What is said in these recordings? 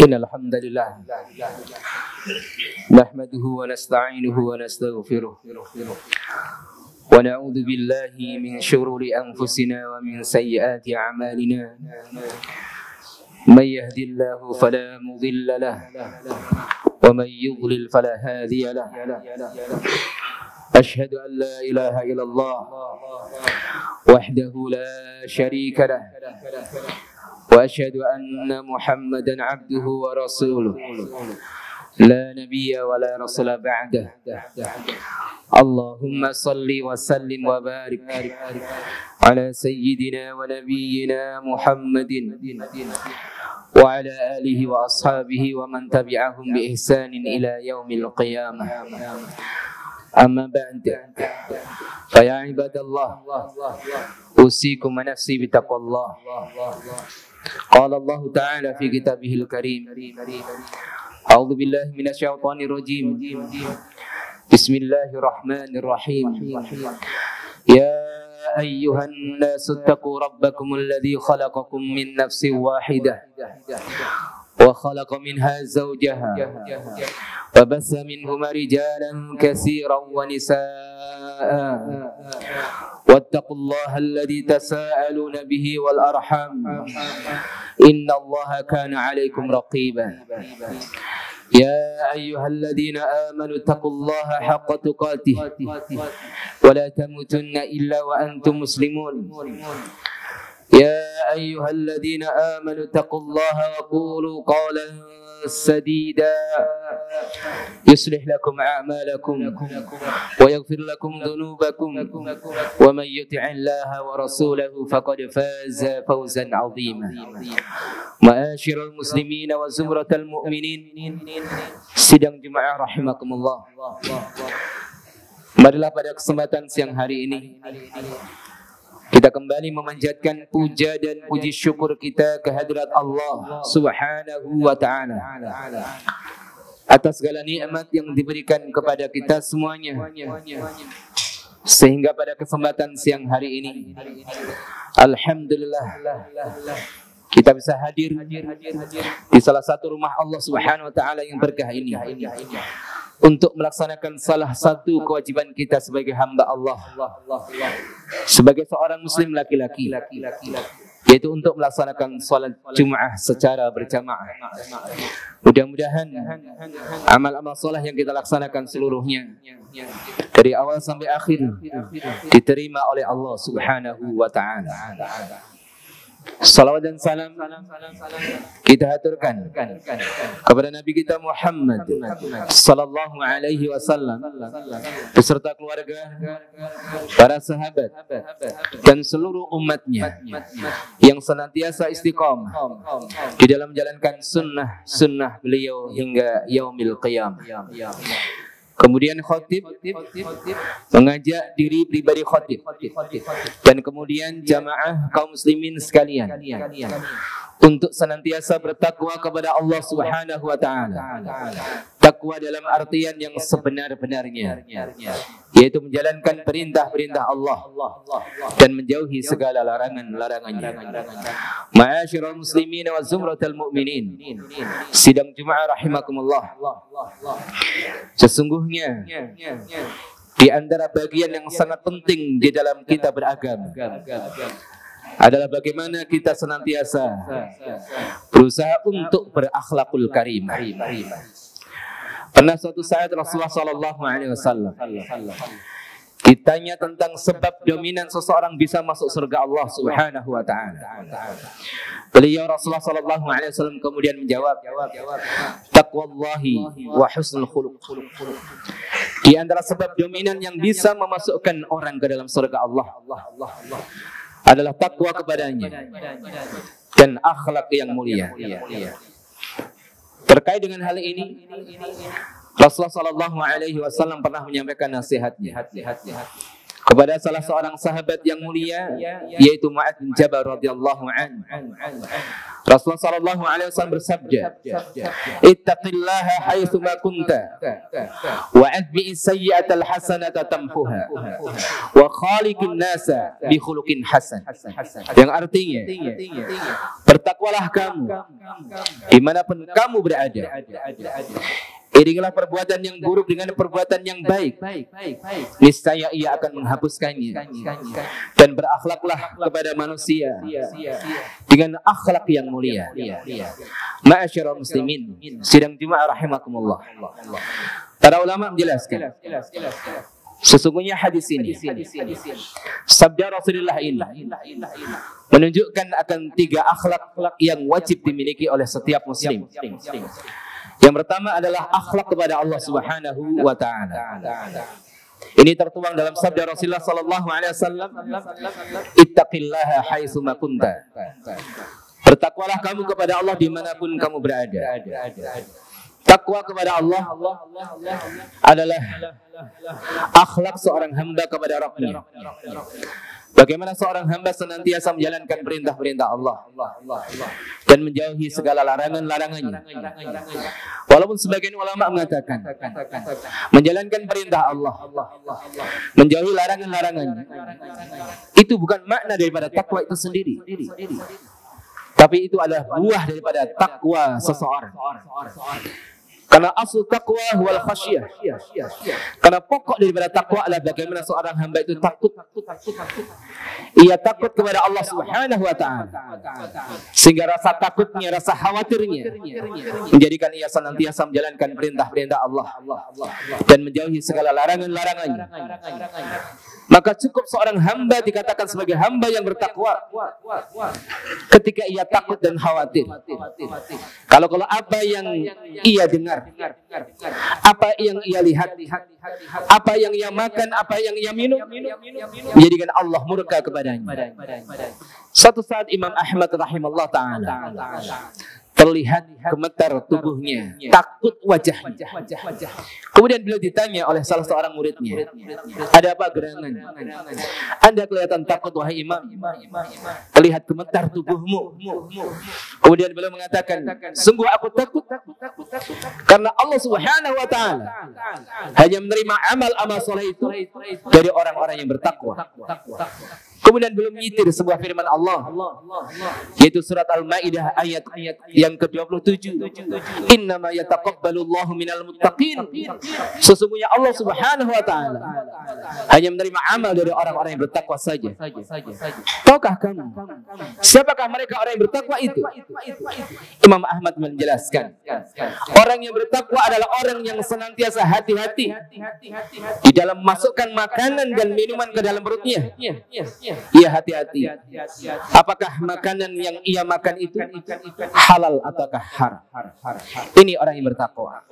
إن الحمد لله نحمده ونستعينه ونستغفره ونعوذ بالله من شرور أنفسنا ومن سيئات أعمالنا من يهد الله فلا مضل له ومن يضلل فلا هادي له أشهد أن لا إله إلا الله وحده لا شريك له وأشهد أن محمدا عبده ورسوله لا نبي ولا رسول بعده اللهم صل وسلم وبارك على سيدنا ونبينا محمد وعلى آله وأصحابه ومن تبعهم بإحسان إلى يوم القيامة أما بعد فيا عباد الله أوصيكم ونفسي بتقوى الله قال الله تعالى في كتابه الكريم أعوذ بالله من الشيطان الرجيم بسم الله الرحمن الرحيم يا أيها الناس اتقوا ربكم الذي خلقكم من نفس واحدة وخلق منها زوجها وبث منهما رجالا كثيرا ونساء واتقوا الله الذي تساءلون به والأرحام إن الله كان عليكم رقيبا يا أيها الذين آمنوا اتقوا الله حق تقاته ولا تموتن إلا وأنتم مسلمون يا أيها الذين آمنوا اتقوا الله وقولوا قولا سديدا يصلح لكم أعمالكم ويغفر لكم ذنوبكم ومن يطع الله ورسوله فقد فاز فوزا عظيما معاشر المسلمين وزمرة المؤمنين sidang jemaah rahimakumullah. Marilah pada kesempatan siang hari ini kita kembali memanjatkan puja dan puji syukur kita kehadirat Allah Subhanahu wa ta'ala atas segala nikmat yang diberikan kepada kita semuanya, sehingga pada kesempatan siang hari ini alhamdulillah kita bisa hadir di salah satu rumah Allah Subhanahu wa ta'ala yang berkah ini untuk melaksanakan salah satu kewajiban kita sebagai hamba Allah, sebagai seorang muslim laki-laki, yaitu untuk melaksanakan salat Jumat secara berjamaah. Mudah-mudahan amal-amal saleh yang kita laksanakan seluruhnya dari awal sampai akhir diterima oleh Allah Subhanahu wa ta'ala. Salawat dan salam kita haturkan kepada Nabi kita Muhammad sallallahu alaihi wasallam beserta keluarga, para sahabat dan seluruh umatnya yang senantiasa istiqamah di dalam menjalankan sunnah beliau hingga yaumil qiyamah. Kemudian khatib mengajak diri pribadi khatib dan kemudian jamaah kaum muslimin sekalian untuk senantiasa bertakwa kepada Allah Subhanahu wa ta'ala. Takwa dalam artian yang sebenar-benarnya, yaitu menjalankan perintah-perintah Allah dan menjauhi segala larangan-larangannya. Ma'asyiral muslimin wa zumratal mu'minin, sidang Jumat rahimakumullah. Sesungguhnya di antara bagian yang sangat penting di dalam kita beragama adalah bagaimana kita senantiasa berusaha untuk berakhlakul karimah. Pernah suatu saat Rasulullah sallallahu alaihi wasallam ditanya tentang sebab dominan seseorang bisa masuk surga Allah Subhanahu wa ta'ala. Beliau Rasulullah sallallahu alaihi wasallam kemudian menjawab, taqwallahi wa husnul khuluq. Di antara sebab dominan yang bisa memasukkan orang ke dalam surga Allah adalah takwa kepadanya dan akhlak yang mulia. Terkait dengan hal ini, Rasulullah sallallahu alaihi wasallam pernah menyampaikan nasihatnya kepada salah seorang sahabat yang mulia, yaitu Mu'adz bin Jabal radhiyallahu anhu. Rasulullah sallallahu alaihi wasallam bersabda, "Ittaqillaha haitsu ma kunta wa atbi'is sayyi'atal hasanata tamhuha wa khaliqin nasa bi khuluqin hasan." Yang artinya, bertakwalah kamu dimanapun kamu berada. Iringilah perbuatan yang buruk dengan perbuatan yang baik. Niscaya ia akan menghapuskannya. Dan berakhlaklah kepada manusia dengan akhlak yang mulia. Ma'asyiral muslimin, sidang Jumat rahimakumullah. Para ulama menjelaskan, sesungguhnya hadis ini, sabda Rasulullah ini menunjukkan akan 3 akhlak yang wajib dimiliki oleh setiap muslim. Yang pertama adalah akhlak kepada Allah Subhanahu wa taala. Ini tertuang dalam sabda Rasulullah sallallahu alaihi wasallam, "Ittaqillaha haitsu ma kunta." Bertakwalah kamu kepada Allah dimanapun kamu berada. Takwa kepada Allah adalah akhlak seorang hamba kepada Rabb-Nya. Bagaimana seorang hamba senantiasa menjalankan perintah-perintah Allah dan menjauhi segala larangan-larangannya. Walaupun sebagian ulama mengatakan menjalankan perintah Allah, menjauhi larangan-larangannya, itu bukan makna daripada takwa itu sendiri, tapi itu adalah buah daripada takwa seseorang. Karena asal takwa wal khasyah. Karena pokok daripada takwa adalah bagaimana seorang hamba itu takut. Ia takut kepada Allah Subhanahu wa taala. Sehingga rasa takutnya, rasa khawatirnya menjadikan ia senantiasa menjalankan perintah-perintah Allah dan menjauhi segala larangan-larangannya. Maka cukup seorang hamba dikatakan sebagai hamba yang bertakwa ketika ia takut dan khawatir. Kalau apa yang ia dengar, apa yang ia lihat, apa yang ia makan, apa yang ia minum, menjadikan Allah murka kepadanya. Suatu saat Imam Ahmad rahimahullah ta'ala terlihat gemetar tubuhnya, takut wajahnya. Kemudian beliau ditanya oleh salah seorang muridnya, "Ada apa gerangan? Anda kelihatan takut wahai Imam. Terlihat gemetar tubuhmu." Kemudian beliau mengatakan, "Sungguh aku takut karena Allah Subhanahu wa taala hanya menerima amal-amal soleh itu dari orang-orang yang bertakwa." Kemudian belum nyitir sebuah firman Allah, yaitu surat Al-Maidah ayat yang ke-27. "Innama yataqabbalullahu minal muttaqin." Sesungguhnya Allah Subhanahu wa taala hanya menerima amal dari orang-orang yang bertakwa saja. Tahukah kamu siapakah mereka orang yang bertakwa itu? Imam Ahmad menjelaskan, orang yang bertakwa adalah orang yang senantiasa hati-hati di dalam memasukkan makanan dan minuman ke dalam perutnya. Ia hati-hati apakah makanan yang ia makan itu halal ataukah haram. Ini orang yang bertakwa.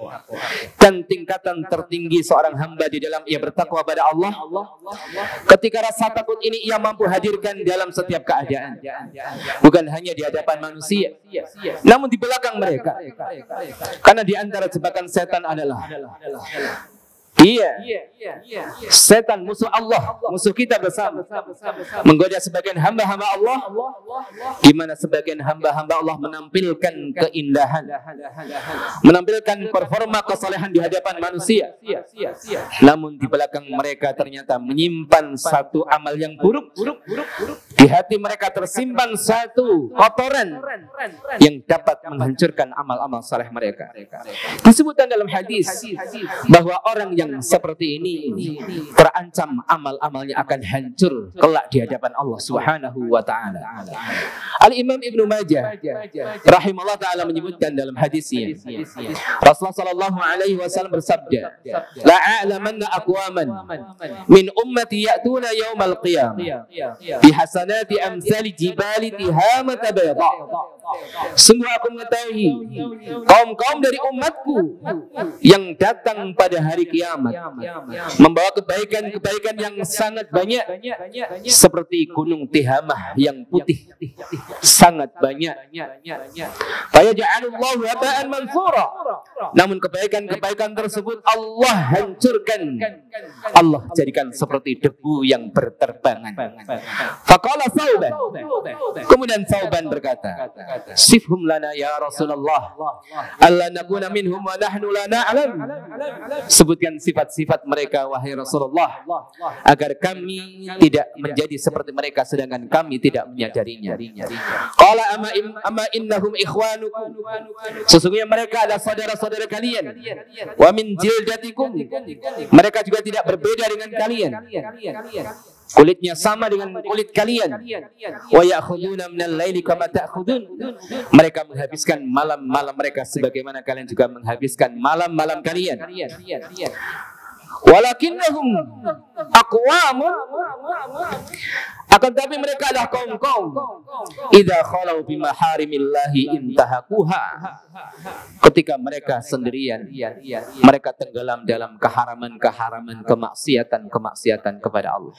Dan tingkatan tertinggi seorang hamba di dalam ia bertakwa pada Allah, ketika rasa takut ini ia mampu hadirkan dalam setiap keadaan, bukan hanya di hadapan manusia, namun di belakang mereka. Karena di antara jebakan setan adalah setan, musuh Allah, musuh kita bersama, menggoda sebagian hamba-hamba Allah, di mana sebagian hamba-hamba Allah menampilkan keindahan, menampilkan performa kesalehan di hadapan manusia, namun di belakang mereka ternyata menyimpan satu amal yang buruk. Di hati mereka tersimpan satu kotoran yang dapat menghancurkan amal-amal saleh mereka. Disebutkan dalam hadis bahwa orang yang seperti ini terancam amal-amalnya akan hancur kelak di hadapan Allah Subhanahu wa taala. Al-Imam Ibnu Majah rahimahullah taala menyebutkan dalam hadisnya, Rasulullah sallallahu alaihi wasallam bersabda, "La a'lamanna aqwaman min ummati ya'tuna yaumal qiyamah bi hasanati amsali jibali tihamat bayda." Sungguh aku mengetahui kaum-kaum dari umatku yang datang pada hari kiamat membawa kebaikan-kebaikan yang sangat banyak, seperti gunung Tihamah yang putih, sangat banyak. Fayaj'alullahu haba'an mansura. Namun kebaikan-kebaikan tersebut Allah hancurkan, Allah jadikan seperti debu yang berterbangan. Faqala Qala Thauban. Kemudian Thauban berkata, sifhum lana ya Rasulullah, alla nakuna minhum wa nahnu la na'lam. Sebutkan sifat-sifat mereka wahai Rasulullah, agar kami tidak menjadi seperti mereka sedangkan kami tidak menyadarinya. Qala amma innahum ikhwanukum. Sesungguhnya mereka adalah saudara-saudara kalian. Wa min jildatikum. Mereka juga tidak berbeda dengan kalian. Kulitnya sama dengan kulit kalian. Wa ya'khuduna minal laili kama ta'khudun. Mereka menghabiskan malam-malam mereka sebagaimana kalian juga menghabiskan malam-malam kalian. Walakinnahum aqwamun, akan tapi mereka adalah kaum-kaum idza khalau bi maharimillahi intahakuha. Ketika mereka sendirian, mereka tenggelam dalam keharaman-keharaman, kemaksiatan kepada Allah.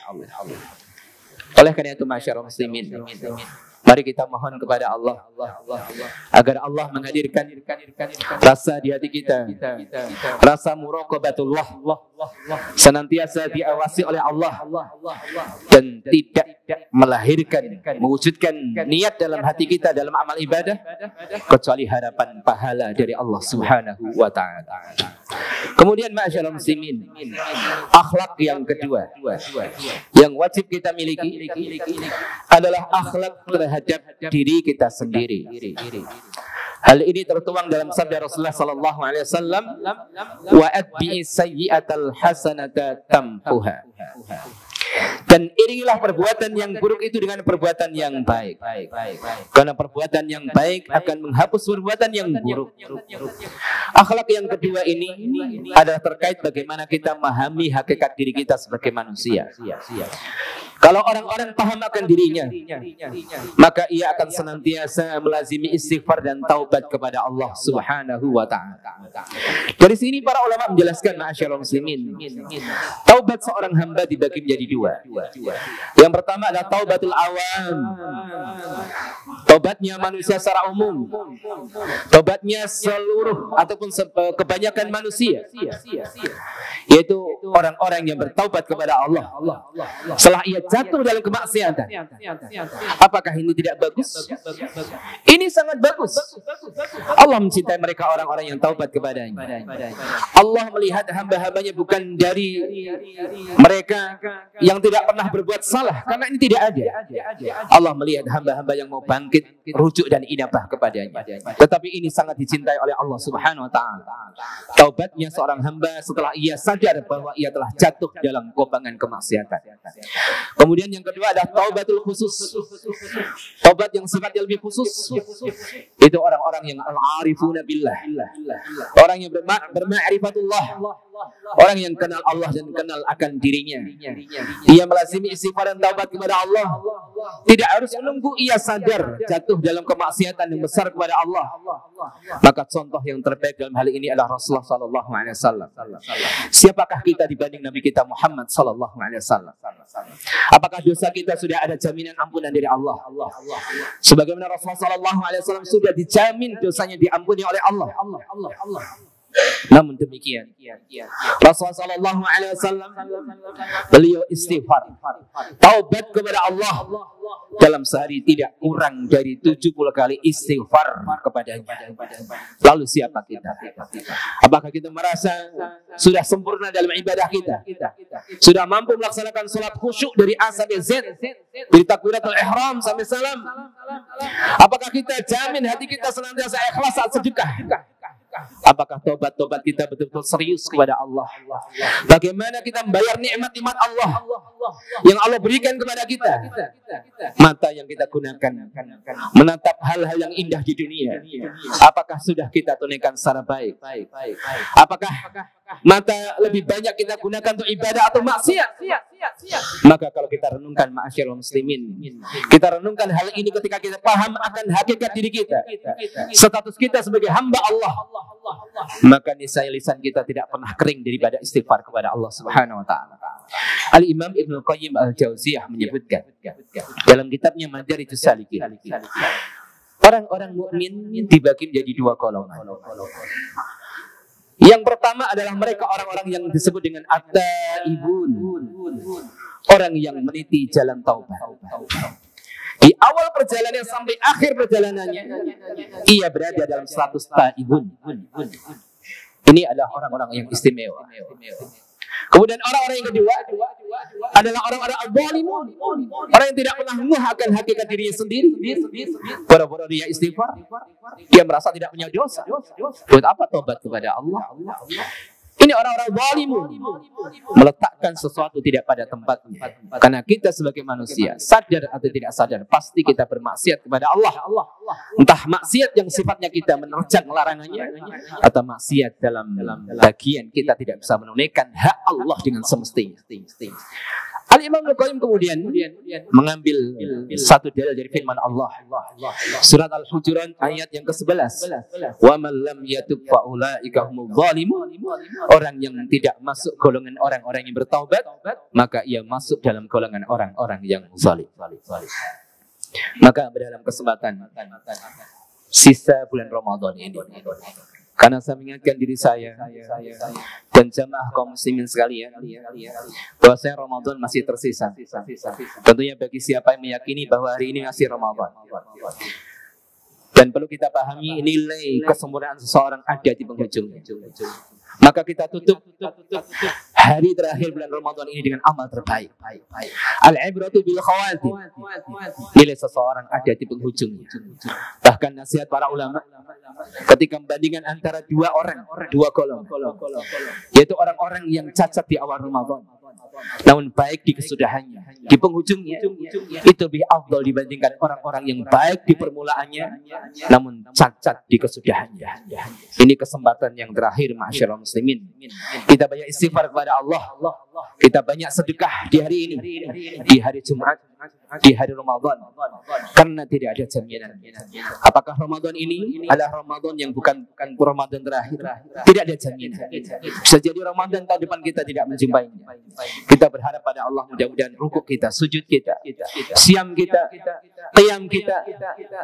Oleh karena itu masyarakat muslimin, mari kita mohon kepada Allah agar Allah menghadirkan rasa di hati kita, rasa muraqabatullah, senantiasa diawasi oleh Allah dan tidak melahirkan, mewujudkan niat dalam hati kita dalam amal ibadah kecuali harapan pahala dari Allah Subhanahu wa taala. Kemudian masyaallah muslimin, akhlak yang kedua yang wajib kita miliki adalah akhlak terhadap diri kita sendiri. Hal ini tertuang dalam sabda Rasulullah sallallahu alaihi wasallam, wa atbi'i sayyi'atal hasanata tampuha. Dan iringilah perbuatan yang buruk itu dengan perbuatan yang baik. Karena perbuatan yang baik akan menghapus perbuatan yang buruk. Akhlak yang kedua ini adalah terkait bagaimana kita memahami hakikat diri kita sebagai manusia. Kalau orang-orang paham akan dirinya, maka ia akan senantiasa melazimi istighfar dan taubat kepada Allah Subhanahu wa taala. Dari sini para ulama menjelaskan ma'asyiral muslimin, taubat seorang hamba dibagi menjadi dua. Yang pertama adalah taubatul awam, taubatnya manusia secara umum, taubatnya seluruh ataupun kebanyakan manusia, yaitu orang-orang yang bertaubat kepada Allah setelah ia jatuh dalam kemaksiatan. Apakah ini tidak bagus? Ini sangat bagus. Allah mencintai mereka orang-orang yang taubat kepadanya. Allah melihat hamba-hambanya bukan dari mereka yang tidak pernah berbuat salah, karena ini tidak ada. Allah melihat hamba-hamba yang mau bangkit, rujuk dan inabah kepadanya. Tetapi ini sangat dicintai oleh Allah Subhanahu wa taala. Taubatnya seorang hamba setelah ia sadar bahwa ia telah jatuh dalam kobangan kemaksiatan. Kemudian yang kedua adalah taubatul khusus. Taubat yang sifatnya lebih khusus. Itu orang-orang yang al-arifuna billah. Orang yang berma'rifatullah. Orang yang kenal Allah dan kenal akan dirinya. Ia melazimi istighfar dan taubat kepada Allah. Tidak harus menunggu ia sadar jatuh dalam kemaksiatan yang besar kepada Allah. Maka contoh yang terbaik dalam hal ini adalah Rasulullah sallallahu alaihi wasallam. Siapakah kita dibanding Nabi kita Muhammad sallallahu alaihi wasallam? Apakah dosa kita sudah ada jaminan ampunan dari Allah? Sebagaimana Rasulullah sallallahu alaihi wasallam sudah dijamin dosanya diampuni oleh Allah. Namun demikian, Rasulullah sallallahu alaihi wasallam beliau istighfar, taubat kepada Allah dalam sehari tidak kurang dari 70 kali istighfar kepadanya. Lalu siapa kita? Apakah kita merasa sudah sempurna dalam ibadah kita? Sudah mampu melaksanakan salat khusyuk dari A sampai Z, dari takbiratul ihram sampai salam? Apakah kita jamin hati kita senantiasa ikhlas saat sedekah? Apakah tobat-tobat kita betul-betul serius kepada Allah? Bagaimana kita membayar nikmat-nikmat Allah yang Allah berikan kepada kita? Mata yang kita gunakan menatap hal-hal yang indah di dunia, apakah sudah kita tunaikan secara baik? Apakah mata lebih banyak kita gunakan untuk ibadah atau maksiat? Maka kalau kita renungkan ma'asyiral muslimin, kita renungkan hal ini ketika kita paham akan hakikat diri kita, status kita sebagai hamba Allah, maka niscaya lisan kita tidak pernah kering daripada istighfar kepada Allah Subhanahu wa taala. Al-Imam Ibnu Qayyim Al-Jauziyah menyebutkan dalam kitabnya Madarijus Salikin, orang-orang mukmin dibagi menjadi dua golongan. Yang pertama adalah mereka orang-orang yang disebut dengan at-taibun, orang yang meniti jalan taubat. Di awal perjalanan sampai akhir perjalanannya, ia berada dalam status taibun. Ini adalah orang-orang yang istimewa. Kemudian orang-orang yang kedua adalah orang-orang al-zalimun, orang yang tidak pernah ngeh akan hakikat dirinya sendiri. Boro-boro dia istighfar, dia merasa tidak punya dosa. Buat apa tobat kepada Allah? Ini orang-orang zalimun, meletakkan sesuatu tidak pada tempatnya. Karena kita sebagai manusia, sadar atau tidak sadar, pasti kita bermaksiat kepada Allah. Entah maksiat yang sifatnya kita menerjang larangannya, atau maksiat dalam bagian kita tidak bisa menunaikan hak Allah dengan semestinya. Al-Imam Al-Qayyim kemudian mengambil satu dalil dari firman Allah. Surat Al-Hujurat ayat yang ke-11. Wa man lam yatub fa ulaika humul zalimun. Orang yang tidak masuk golongan orang-orang yang bertaubat, maka ia masuk dalam golongan orang-orang yang zalim. Maka dalam kesempatan sisa bulan Ramadan ini, karena saya mengingatkan diri saya dan jamaah kaum muslimin sekalian bahwa Ramadan masih tersisa. Tentunya bagi siapa yang meyakini bahwa hari ini masih Ramadan. Dan perlu kita pahami nilai kesempurnaan seseorang ada di penghujungnya. Maka kita tutup hari terakhir bulan Ramadan ini dengan amal terbaik. Al-ibratu bil khawatim. Nilai seseorang ada di penghujungnya. Bahkan nasihat para ulama ketika membandingkan antara dua golongan, yaitu orang-orang yang cacat di awal Ramadan, namun baik di kesudahannya, di penghujungnya, itu lebih afdal dibandingkan orang-orang yang baik di permulaannya, namun cacat di kesudahannya. Ini kesempatan yang terakhir, ma'asyiral muslimin. Kita banyak istighfar kepada Allah. Kita banyak sedekah di hari ini, di hari Jumat, di hari Ramadan, karena tidak ada jaminan. Apakah Ramadan ini adalah Ramadan yang bukan Ramadan terakhir? Tidak ada jaminan. Bisa jadi Ramadan tahun depan kita tidak menjumpainya. Kita berharap pada Allah, mudah-mudahan rukuk kita, sujud kita, siam kita, qiyam kita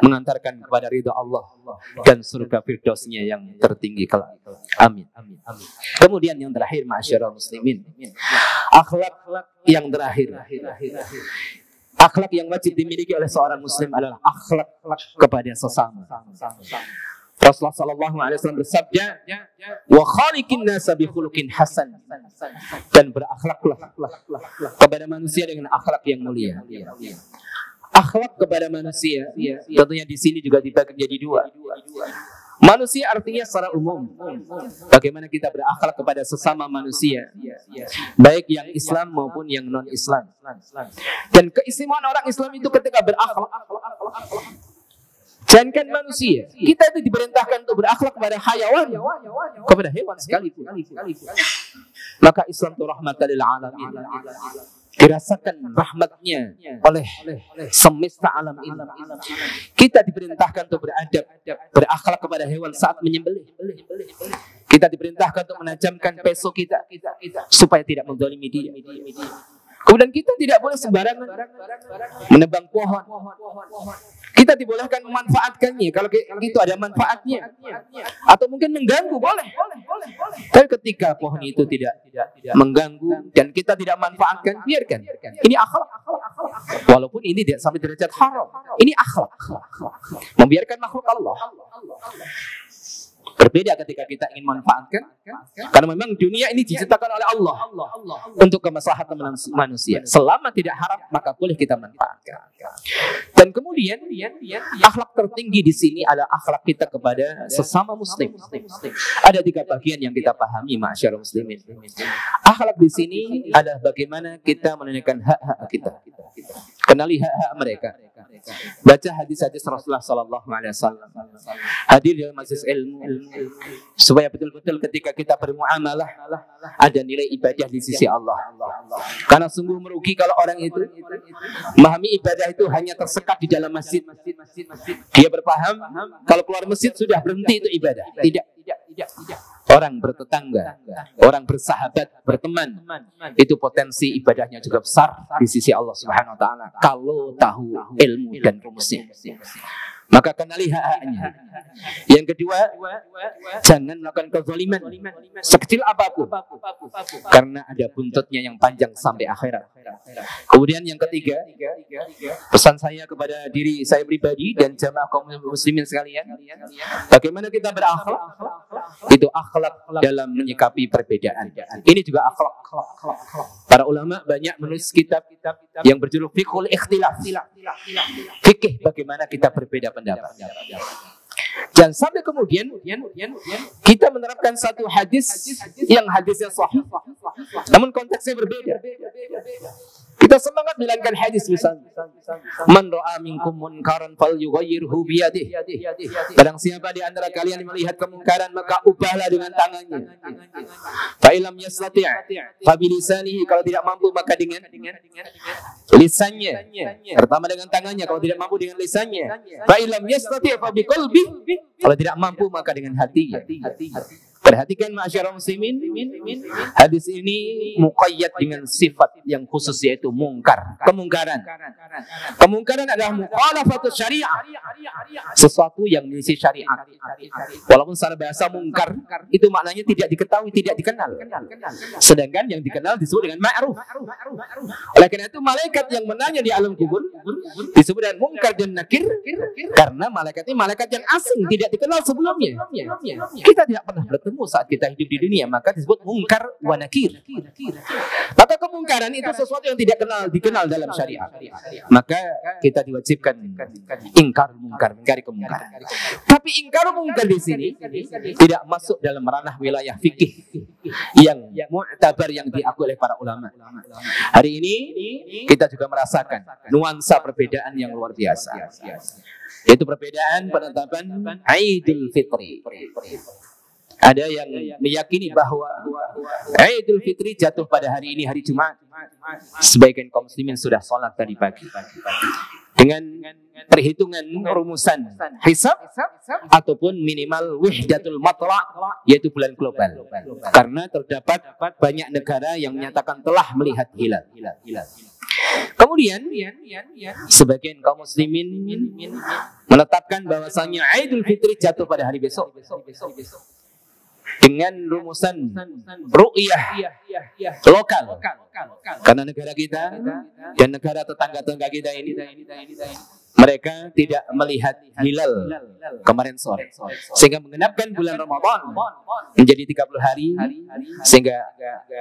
mengantarkan kepada ridha Allah dan surga firdausnya yang tertinggi kelak. Amin. Kemudian yang terakhir, ma'asyiral muslimin, akhlak yang terakhir. Akhlak yang wajib dimiliki oleh seorang muslim adalah akhlak kepada sesama. Rasulullah sallallahu alaihi wasallam bersabda, "Wa khaliqin nasa bi khuluqin hasan." Dan berakhlaklah kepada manusia dengan akhlak yang mulia. Akhlak kepada manusia tentunya di sini juga dibagi menjadi dua. Manusia artinya secara umum, bagaimana kita berakhlak kepada sesama manusia, baik yang Islam maupun yang non-Islam. Dan keistimewaan orang Islam itu ketika berakhlak, jangankan manusia, kita itu diperintahkan untuk berakhlak kepada hayawan, kepada hewan sekalipun. Maka Islam itu rahmatan lil alamin, dirasakan rahmatnya oleh semesta alam ini. Kita diperintahkan untuk beradab, berakhlak kepada hewan saat menyembelih. Kita diperintahkan untuk menajamkan peso kita supaya tidak menzalimi dia. Kemudian kita tidak boleh sembarangan menebang pohon. Kita dibolehkan memanfaatkannya kalau itu ada manfaatnya, atau mungkin mengganggu, boleh. Tapi ketika pohon itu tidak mengganggu dan kita tidak manfaatkan, biarkan. Ini akhlak. Walaupun ini tidak sampai derajat haram, ini akhlak. Membiarkan makhluk Allah. Berbeda ketika kita ingin manfaatkan, karena memang dunia ini diciptakan oleh Allah untuk kemaslahatan manusia. Selama tidak haram, maka boleh kita manfaatkan. Dan kemudian akhlak tertinggi di sini adalah akhlak kita kepada sesama muslim. Ada 3 bagian yang kita pahami, ma'asyiral muslimin. Akhlak di sini adalah bagaimana kita menunaikan hak-hak kita. Kenali hak-hak mereka. Baca hadis-hadis Rasulullah sallallahu alaihi wasallam. Hadir di majelis ilmu supaya betul-betul ketika kita bermuamalah ada nilai ibadah di sisi Allah. Karena sungguh merugi kalau orang itu memahami ibadah itu hanya tersekat di dalam masjid. Dia berpaham kalau keluar masjid sudah berhenti itu ibadah. Tidak. Orang bertetangga, orang bersahabat, berteman, itu potensi ibadahnya juga besar di sisi Allah Subhanahu wa taala kalau tahu ilmu dan rumusnya. Maka kenali hak-haknya. Yang kedua, jangan melakukan kezaliman sekecil apapun, karena ada buntutnya yang panjang sampai akhirat. Kemudian yang ketiga, pesan saya kepada diri saya pribadi dan jamaah kaum muslimin sekalian, bagaimana kita berakhlak, itu akhlak dalam menyikapi perbedaan. Ini juga akhlak. Para ulama banyak menulis kitab yang berjudul Fiqhul Ikhtilaf, fikih bagaimana kita berbeda pendapat. Jangan sampai kemudian kita menerapkan satu hadis yang sahih, namun konteksnya berbeda. Kita semangat menjalankan hadis misalnya, man ra'a minkum munkaran falyughayyirhu biyadihi. Barang siapa di antara kalian melihat kemungkaran maka ubahlah dengan tangannya. Fa illam yastati' fa bilisanihi, kalau tidak mampu maka dengan lisannya. Pertama dengan tangannya, kalau tidak mampu dengan lisannya. Fa illam yastati' fa biqalbihi, kalau tidak mampu maka dengan hatinya. Perhatikan ma'asyiral muslimin, hadis ini muqayyad dengan sifat yang khusus, yaitu mungkar, kemungkaran. Kemungkaran adalah mukhalafatus syariah, sesuatu yang menyisi syariat. Walaupun secara bahasa mungkar itu maknanya tidak diketahui, tidak dikenal. Sedangkan yang dikenal disebut dengan ma'ruf. Oleh karena itu malaikat yang menanya di alam kubur disebut dengan mungkar dan nakir, karena malaikat ini malaikat yang asing, tidak dikenal sebelumnya. Kita tidak pernah bertemu saat kita hidup di dunia, maka disebut mungkar wa nakir. Maka kemungkaran itu sesuatu yang tidak dikenal dalam syariat. Maka kita diwajibkan ingkar mungkar, mengingkari kemungkaran. Tapi ingkar mungkar di sini tidak masuk dalam ranah wilayah fikih yang mu'tabar, yang diakui oleh para ulama. Hari ini kita juga merasakan nuansa perbedaan yang luar biasa, yaitu perbedaan penetapan Idul Fitri. Ada yang meyakini bahwa Idul Fitri jatuh pada hari ini, hari Jumat. Sebagian kaum muslimin sudah sholat tadi pagi dengan perhitungan rumusan hisab ataupun minimal wihdatul matla', yaitu bulan global. Karena terdapat banyak negara yang menyatakan telah melihat hilal. Kemudian sebagian kaum muslimin menetapkan bahwasanya Idul Fitri jatuh pada hari besok dengan rumusan ru'yah lokal. Karena negara kita dan negara tetangga-tetangga kita ini, mereka tidak melihat hilal kemarin sore, sehingga menggenapkan bulan Ramadan menjadi 30 hari, sehingga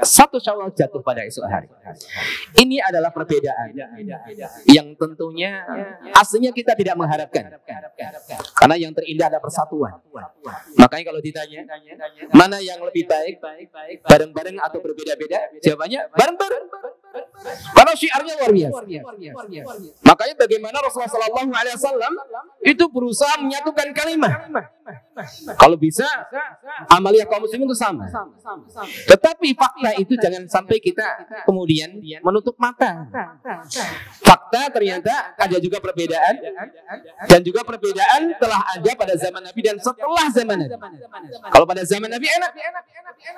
1 Syawal jatuh pada esok hari. Ini adalah perbedaan yang tentunya aslinya kita tidak mengharapkan, karena yang terindah adalah persatuan. Makanya kalau ditanya mana yang lebih baik, bareng-bareng atau berbeda-beda, jawabannya bareng-bareng. Karena syiarnya luar biasa. Makanya bagaimana Rasulullah SAW itu berusaha menyatukan kalimat. Kalau bisa amalia kaum muslimin itu sama. Tetapi fakta itu jangan sampai kita kemudian menutup mata. Fakta ternyata ada juga perbedaan, dan juga perbedaan telah ada pada zaman Nabi dan setelah zaman Nabi. Kalau pada zaman Nabi enak,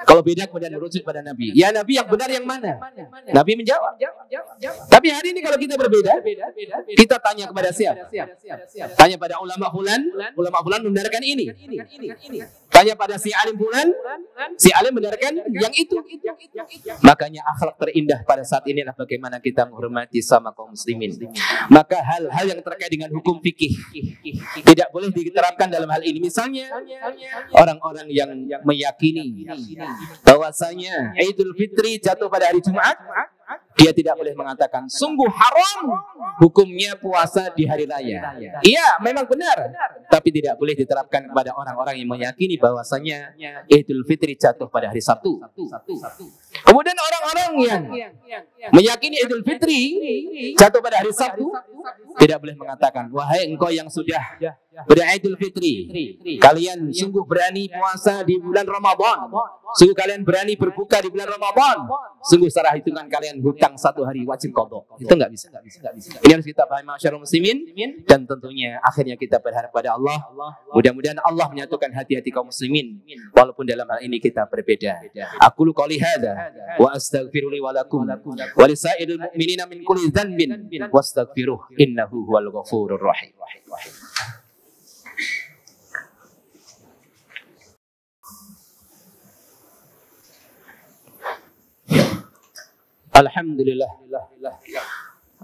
kalau beda kemudian merujuk pada Nabi. Ya Nabi yang benar yang mana? Nabi menjawab. Tapi hari ini kalau kita berbeda, kita tanya kepada siapa? Tanya pada ulama fulan membenarkan ini. Tanya pada si alim fulan, si alim membenarkan yang itu. Makanya akhlak terindah pada saat ini adalah bagaimana kita menghormati sama kaum muslimin. Maka hal-hal yang terkait dengan hukum fikih tidak boleh diterapkan dalam hal ini. Misalnya orang-orang yang meyakini bahwasanya Idul Fitri jatuh pada hari Jumat, dia tidak boleh mengatakan sungguh haram hukumnya puasa di hari raya. Iya, memang benar, tapi tidak boleh diterapkan kepada orang-orang yang meyakini bahwasanya Idul Fitri jatuh pada hari Sabtu. Kemudian orang-orang yang meyakini Idul Fitri jatuh pada hari Sabtu tidak boleh mengatakan, wahai engkau yang sudah beridul fitri, kalian sungguh berani puasa di bulan Ramadan, sungguh kalian berani berbuka di bulan Ramadan, sungguh secara hitungan kalian hutang 1 hari wajib qadha. Itu nggak bisa. Ini harus kita pahami masyarakat muslimin, dan tentunya akhirnya kita berharap pada Allah. Mudah-mudahan Allah menyatukan hati-hati kaum muslimin walaupun dalam hal ini kita berbeda. Aqulu qouli hadza wa astaghfiru li wa lakum wa lisairil mu'minina min kulli dhanbin wastaghfiruh innahu huwal ghafurur rahim. Alhamdulillah.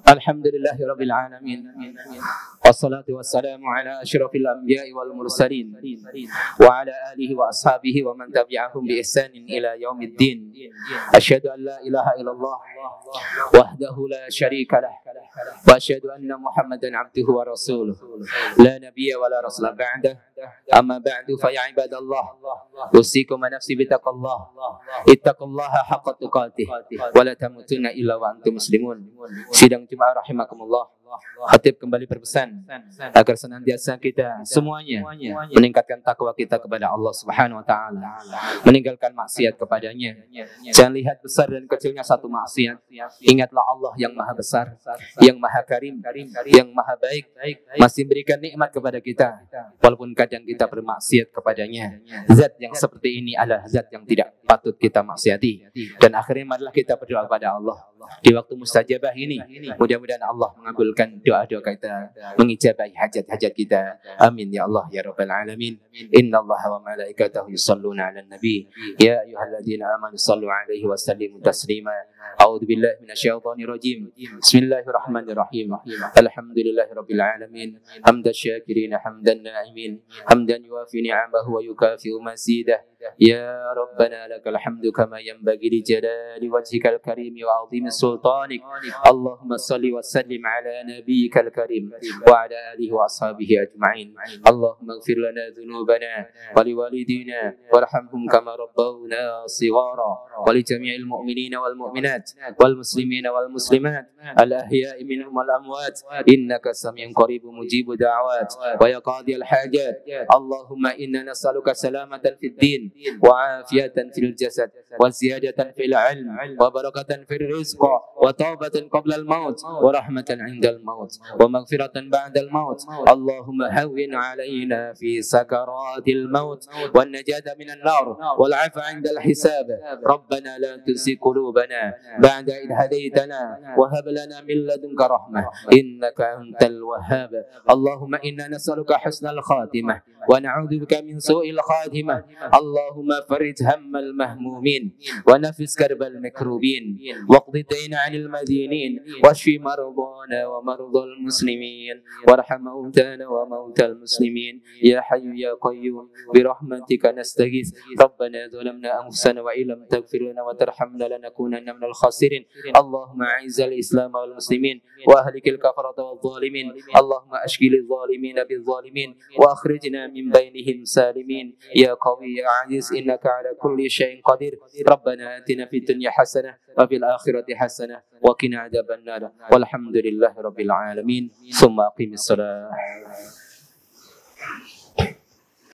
Alhamdulillahirabbil alamin. Wassalatu wassalamu ala asyrafil anbiya'i wal mursalin wa ala alihi wa ashabihi wa man tabi'ahum bi ihsanin ila yaumiddin. Asyhadu an la ilaha illallah wahdahu la syarika lah wa asyhadu anna Muhammadan abduhu wa rasuluh. La nabiyya wa la rasula ba'dah. Amma ba'du fa ya ibadallah, usikum wa nafsi bitaqallah. Ittaqullaha haqqa tuqatih wa la tamutunna illa wa antum muslimun. Sidang Jemaah rahimakumullah, khatib kembali berpesan agar senantiasa kita semuanya meningkatkan takwa kita kepada Allah Subhanahu wa taala, meninggalkan maksiat kepadanya. Jangan lihat besar dan kecilnya satu maksiat. Ingatlah Allah yang Maha Besar, yang Maha Karim, yang Maha Baik, masih berikan nikmat kepada kita walaupun kadang kita bermaksiat kepadanya. Zat yang seperti ini adalah zat yang tidak patut kita maksiati. Dan akhirnya marilah kita berdoa kepada Allah di waktu mustajabah ini. Mudah-mudahan Allah mengabulkan doa-doa kita, mengijabahi hajat-hajat kita. Amin ya Allah ya rabbal alamin. Innallaha wa malaikatahu yusholluna 'alan nabi. Ya ayyuhalladzina amanu shallu 'alaihi wa sallimu taslima. A'udzu billahi minasyaitonir rajim. Bismillahirrahmanirrahim. Alhamdulillahirabbil alamin. Hamdan syakirin hamdan na'imin. Hamdan yuwafi ni'amahu wa yukafi'u mazidah. Ya Rabbana lakal hamdu kama yanbaghi li jalali wajhikal karim wa 'azimi sultanik. Allahumma salli wa sallim ala nabiyyikal karim wa ala alihi wa ashabihi ajma'in. Allahumma ighfir lana dhunubana wa liwalidina warhamhum kama rabbawna shighara wa li jami'il mu'minina wal mu'minat wal muslimina wal muslimat al ahya'i minhum wal amwat innaka sami'un qaribun mujibud da'awat wa ya qadiyal hajat. Allahumma inna nas'aluka salamatan fid din وعافية في الجسد وزيادة في العلم وبركة في الرزق وتوبة قبل الموت ورحمة عند الموت ومغفرة بعد الموت. اللهم هون علينا في سكرات الموت والنجاة من النار والعفو عند الحساب. ربنا لا تزغ قلوبنا بعد إذ هديتنا وهب لنا من لدنك رحمة إنك أنت الوهاب. اللهم إنا نسألك حسن الخاتمة ونعوذ بك من سوء الخاتمة. اللهم فرج هم المهمومين ونفس كرب المكروبين واقض الدين عن المدينين واشف مرضانا ومرضى المسلمين وارحم موتانا وموتى المسلمين. يا حي يا قيوم برحمتك نستغيث. ربنا ظلمنا أنفسنا وإن لم تغفر لنا وترحمنا لنكونن من الخاسرين. اللهم أعز الإسلام والمسلمين وأهلك الكفرة والظالمين. اللهم أشغل الظالمين بالظالمين وأخرجنا من بينهم سالمين. يا قوي يا عزيز إنك على كل شيء قدير. ربنا آتنا في الدنيا حسنة وفي الآخرة حسنة وقنا عذاب النار والحمد لله رب العالمين. ثم أقم الصلاة.